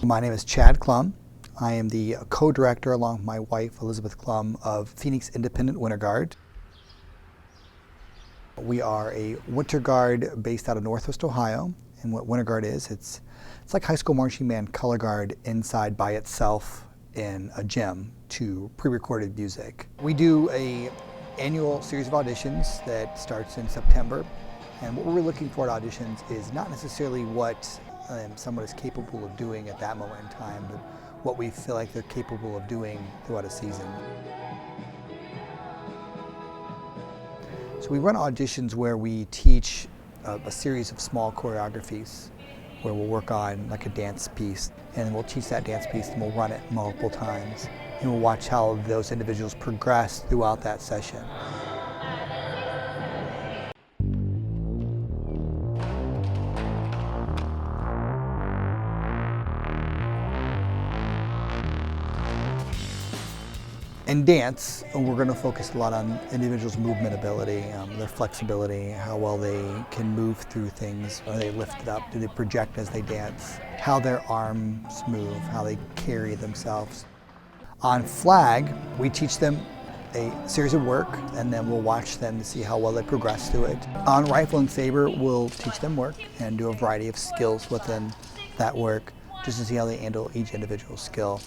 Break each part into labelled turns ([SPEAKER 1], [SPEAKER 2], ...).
[SPEAKER 1] My name is Chad Klum. I am the co-director, along with my wife, Elizabeth Klum, of Phoenix Independent Winter Guard. We are a winter guard based out of Northwest Ohio, and what winter guard is, it's like high school marching band color guard inside by itself in a gym to pre-recorded music. We do an annual series of auditions that starts in September, and what we're looking for at auditions is not necessarily what someone is capable of doing at that moment in time, but what we feel like they're capable of doing throughout a season. So we run auditions where we teach a series of small choreographies where we'll work on like a dance piece, and we'll teach that dance piece and we'll run it multiple times, and we'll watch how those individuals progress throughout that session. In dance, we're going to focus a lot on individuals' movement ability, their flexibility, how well they can move through things. Are they lifted up? Do they project as they dance? How their arms move, how they carry themselves. On flag, we teach them a series of work, and then we'll watch them to see how well they progress through it. On rifle and saber, we'll teach them work and do a variety of skills within that work, just to see how they handle each individual skill.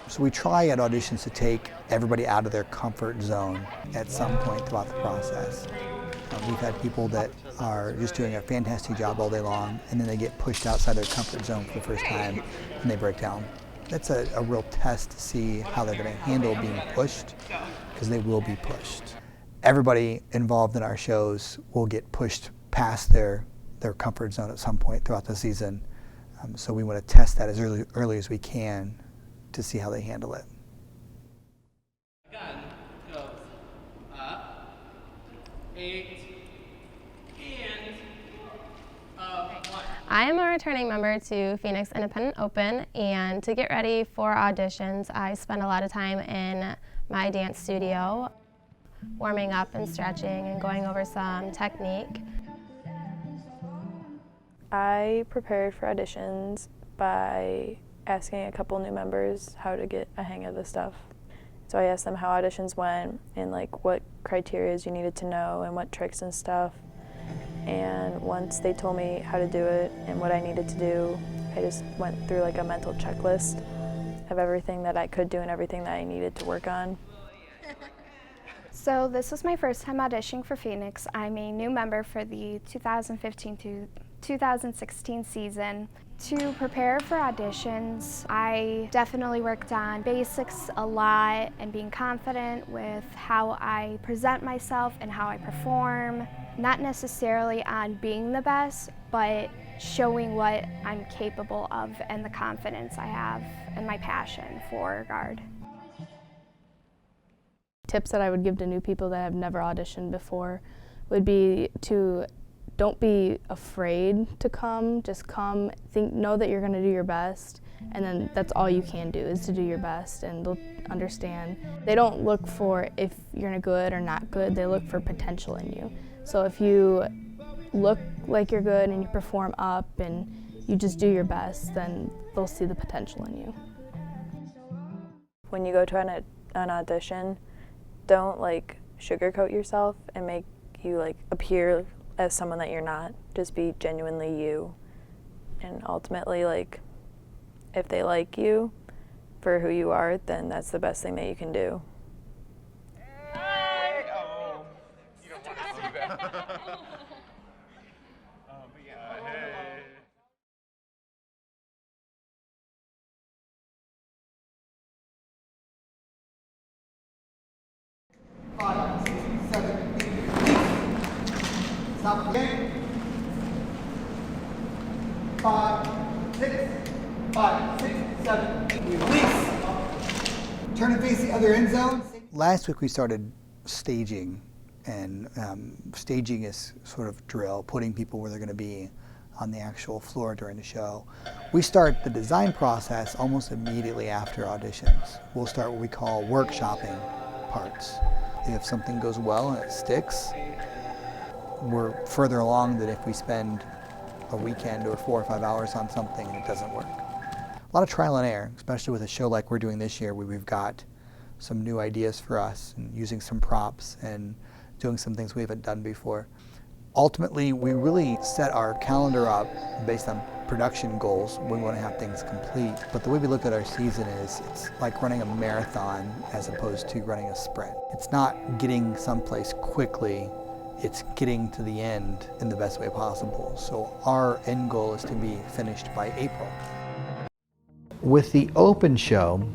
[SPEAKER 1] So we try at auditions to take everybody out of their comfort zone at some point throughout the process. We've had people that are just doing a fantastic job all day long, and then they get pushed outside their comfort zone for the first time and they break down. That's a real test to see how they're going to handle being pushed, because they will be pushed. Everybody involved in our shows will get pushed past their comfort zone at some point throughout the season. So we want to test that as early as we can to see how they handle it.
[SPEAKER 2] Gun goes up, 8, and 1.
[SPEAKER 3] I am a returning member to Phoenix Independent Open, and to get ready for auditions, I spend a lot of time in my dance studio, warming up and stretching and going over some technique.
[SPEAKER 4] I prepared for auditions by asking a couple new members how to get a hang of the stuff. So I asked them how auditions went and like what criteria you needed to know and what tricks and stuff. And once they told me how to do it and what I needed to do, I just went through like a mental checklist of everything that I could do and everything that I needed to work on.
[SPEAKER 5] So this was my first time auditioning for Phoenix. I'm a new member for the 2015 to 2016 season. To prepare for auditions, I definitely worked on basics a lot and being confident with how I present myself and how I perform. Not necessarily on being the best, but showing what I'm capable of and the confidence I have and my passion for guard.
[SPEAKER 6] Tips that I would give to new people that have never auditioned before would be to don't be afraid to come, just come, know that you're gonna do your best, and then that's all you can do is to do your best, and they'll understand. They don't look for if you're good or not good, they look for potential in you. So if you look like you're good and you perform up and you just do your best, then they'll see the potential in you.
[SPEAKER 4] When you go to an audition, don't like sugarcoat yourself and make you like appear as someone that you're not. Just be genuinely you. And ultimately, like, if they like you for who you are, then that's the best thing that you can do.
[SPEAKER 2] Hey! Oh, you don't want to see that. But yeah, hey.
[SPEAKER 1] Five, 6, 7, 8. Stop again. 5, 6, 5, 6, 7, 8. Release. Turn and face the other end zone. Last week we started staging, and staging is sort of drill, putting people where they're going to be on the actual floor during the show. We start the design process almost immediately after auditions. We'll start what we call workshopping parts. If something goes well and it sticks, we're further along than if we spend a weekend or 4 or 5 hours on something and it doesn't work. A lot of trial and error, especially with a show like we're doing this year, where we've got some new ideas for us and using some props and doing some things we haven't done before. Ultimately, we really set our calendar up based on production goals. We want to have things complete, but the way we look at our season is it's like running a marathon as opposed to running a sprint. It's not getting someplace quickly, it's getting to the end in the best way possible. So our end goal is to be finished by April. With the open show,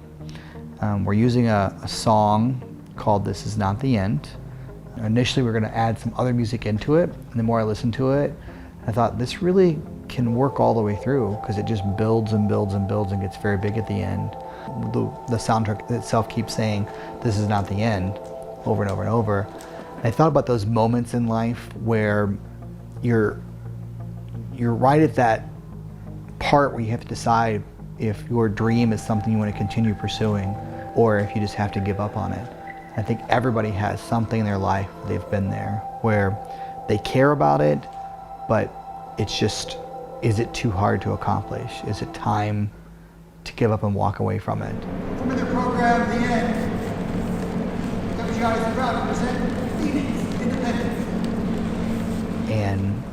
[SPEAKER 1] we're using a song called This Is Not the End. Initially we're going to add some other music into it, and the more I listened to it, I thought this really can work all the way through because it just builds and builds and builds and gets very big at the end. The soundtrack itself keeps saying, "This is not the end," over and over and over. And I thought about those moments in life where you're right at that part where you have to decide if your dream is something you want to continue pursuing or if you just have to give up on it. I think everybody has something in their life, they've been there, where they care about it, but it's just, is it too hard to accomplish? Is it time to give up and walk away from it? From the program, the end. WGI is proud to present Phoenix Independent. And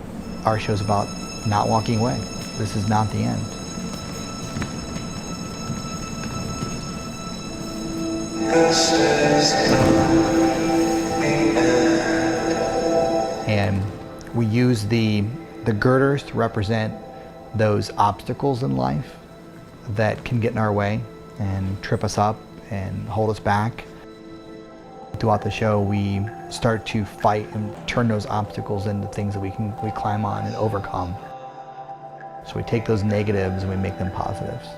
[SPEAKER 1] our show's about not walking away. This is not the end. This is not the end. And we use the girders to represent those obstacles in life that can get in our way and trip us up and hold us back. Throughout the show, we start to fight and turn those obstacles into things that we climb on and overcome. So we take those negatives and we make them positives.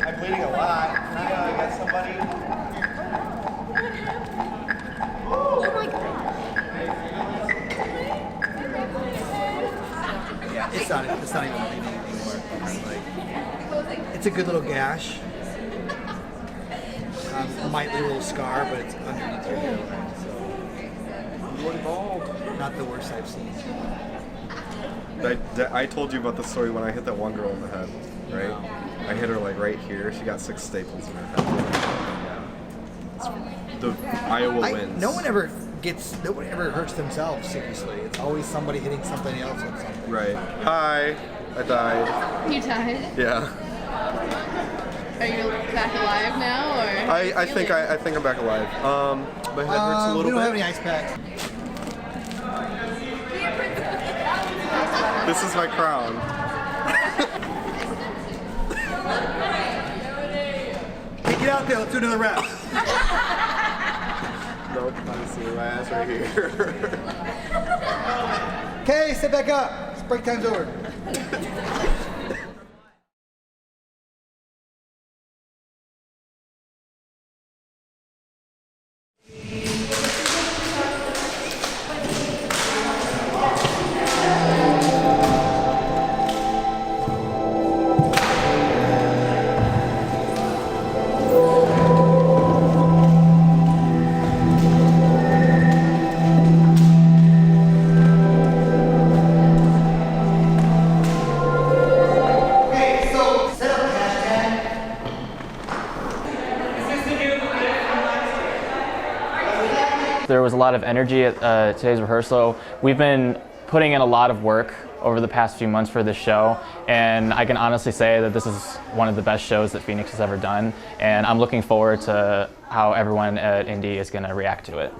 [SPEAKER 7] I'm bleeding a lot. I got somebody.
[SPEAKER 8] Oh my god.
[SPEAKER 1] Yeah, it's not even bleeding anymore. It's a good little gash. Might leave a little scar, but it's underneath your hair. So you're involved. Not the worst I've seen.
[SPEAKER 7] I told you about the story when I hit that one girl in the head, right? No. I hit her like right here. She got 6 staples in her head. Yeah. The Iowa wins.
[SPEAKER 1] No one ever hurts themselves, seriously. It's always somebody hitting somebody else on something.
[SPEAKER 7] Right. Hi. I died.
[SPEAKER 8] You died?
[SPEAKER 7] Yeah.
[SPEAKER 8] Are you back alive now, or?
[SPEAKER 7] I think I'm back alive. My head hurts a little bit.
[SPEAKER 1] We don't have any ice packs.
[SPEAKER 7] This is my crown.
[SPEAKER 1] Hey, get out there. Let's do another round.
[SPEAKER 7] Nope, I see my ass right here.
[SPEAKER 1] Okay, sit back up. Break time's over.
[SPEAKER 9] There was a lot of energy at today's rehearsal. We've been putting in a lot of work over the past few months for this show, and I can honestly say that this is one of the best shows that Phoenix has ever done, and I'm looking forward to how everyone at Indy is going to react to it.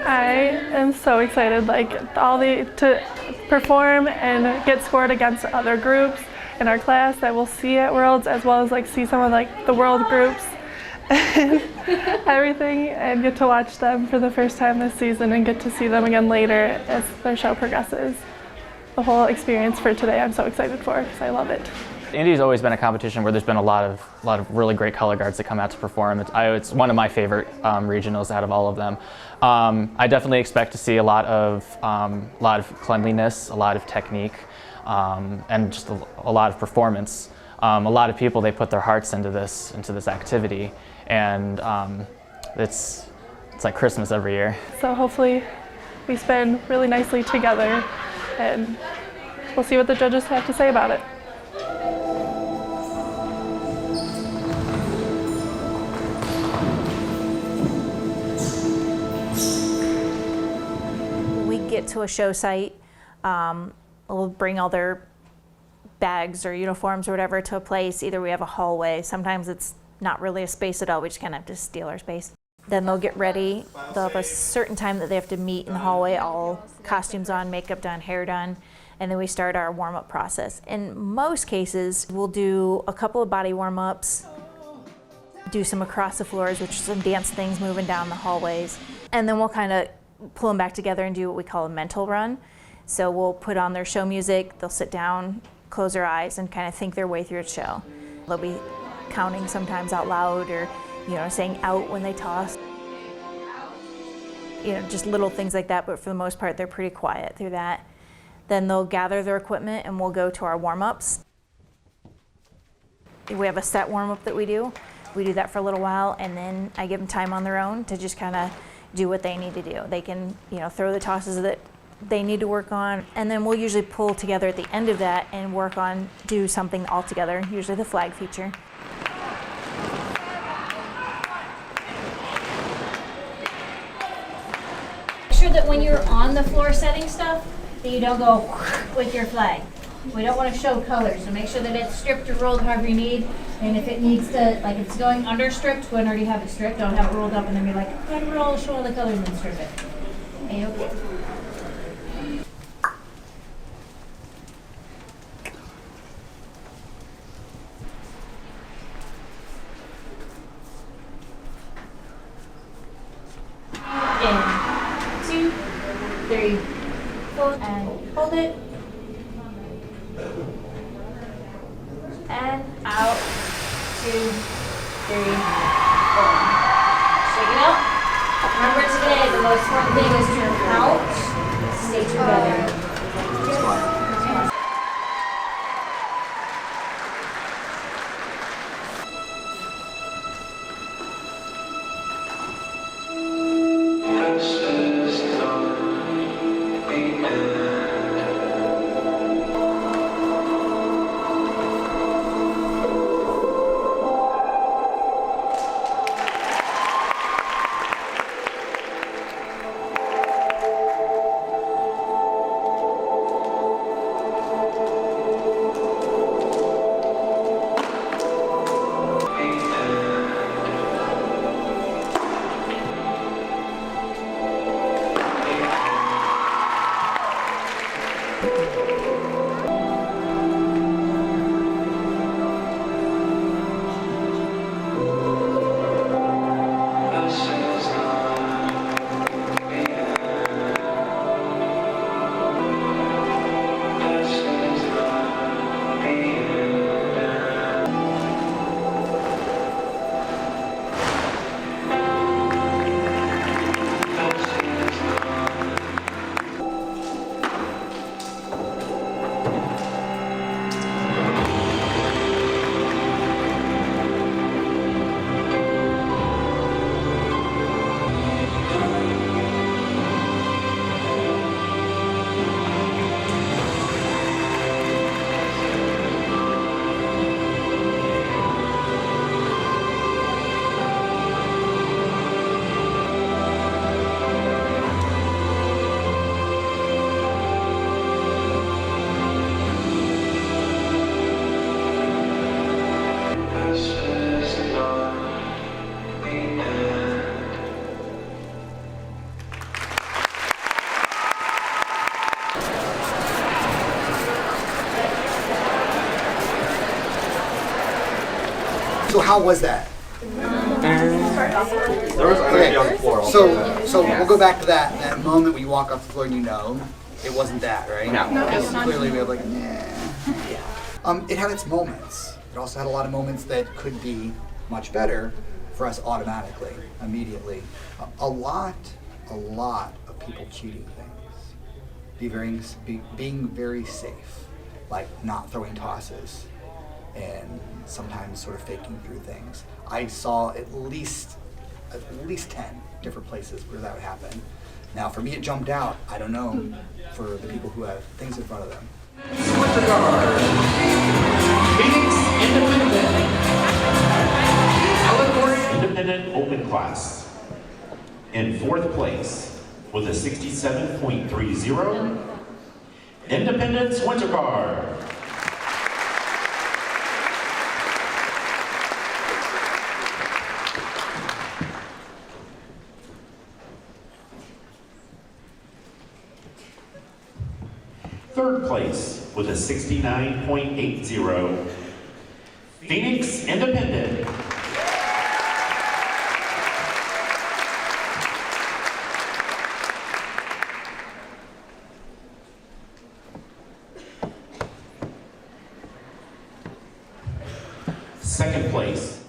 [SPEAKER 10] I am so excited, to perform and get scored against other groups in our class that we'll see at Worlds, as well as see some of the world groups and everything, and get to watch them for the first time this season and get to see them again later as their show progresses. The whole experience for today I'm so excited for because I love it.
[SPEAKER 9] Indy's always been a competition where there's been a lot of really great color guards that come out to perform. It's one of my favorite regionals out of all of them. I definitely expect to see a lot of cleanliness, a lot of technique, and just a lot of performance. A lot of people, they put their hearts into this activity, and it's like Christmas every year.
[SPEAKER 10] So hopefully we spend really nicely together, and we'll see what the judges have to say about it.
[SPEAKER 11] We get to a show site, we'll bring all their bags or uniforms or whatever to a place. Either we have a hallway, sometimes it's not really a space at all, we just kind of have to steal our space. Then they'll get ready, they'll have a certain time that they have to meet in the hallway, all costumes on, makeup done, hair done, and then we start our warm-up process. In most cases, we'll do a couple of body warm-ups, do some across the floors, which are some dance things moving down the hallways, and then we'll kind of pull them back together and do what we call a mental run. So we'll put on their show music, they'll sit down, close their eyes, and kind of think their way through a show. They'll be counting sometimes out loud, or saying out when they toss. Just little things like that, but for the most part, they're pretty quiet through that. Then they'll gather their equipment and we'll go to our warm-ups. We have a set warm-up that we do. We do that for a little while, and then I give them time on their own to just kind of do what they need to do. They can, throw the tosses that they need to work on, and then we'll usually pull together at the end of that and do something all together, usually the flag feature.
[SPEAKER 12] Make sure that when you're on the floor setting stuff, that you don't go with your flag. We don't want to show colors, so make sure that it's stripped or rolled however you need. And if it needs to, like if it's going under stripped, go and already have it stripped. Don't have it rolled up and then be like, I can roll, show all the colors and then strip it. A-okay. In 2, 3, 4, and hold it. And out, 2, 3, 4. Shake it out. Remember today, the most important thing is to count, stay together.
[SPEAKER 13] So how was that?
[SPEAKER 7] There was energy on the floor.
[SPEAKER 13] So we'll go back to that moment when you walk off the floor and it wasn't that, right?
[SPEAKER 7] No.
[SPEAKER 13] Because clearly we have like, It had its moments. It also had a lot of moments that could be much better for us automatically, immediately. A lot of people cheating things. Being very safe, like not throwing tosses, and sometimes sort of faking through things. I saw at least 10 different places where that would happen. Now, for me, it jumped out. I don't know for the people who have things in front of them.
[SPEAKER 14] Colorguard, Phoenix Independent Open Class. In fourth place with a 67.30, Independence Winter Guard. Third place with a 69.80, Phoenix Independent. Second place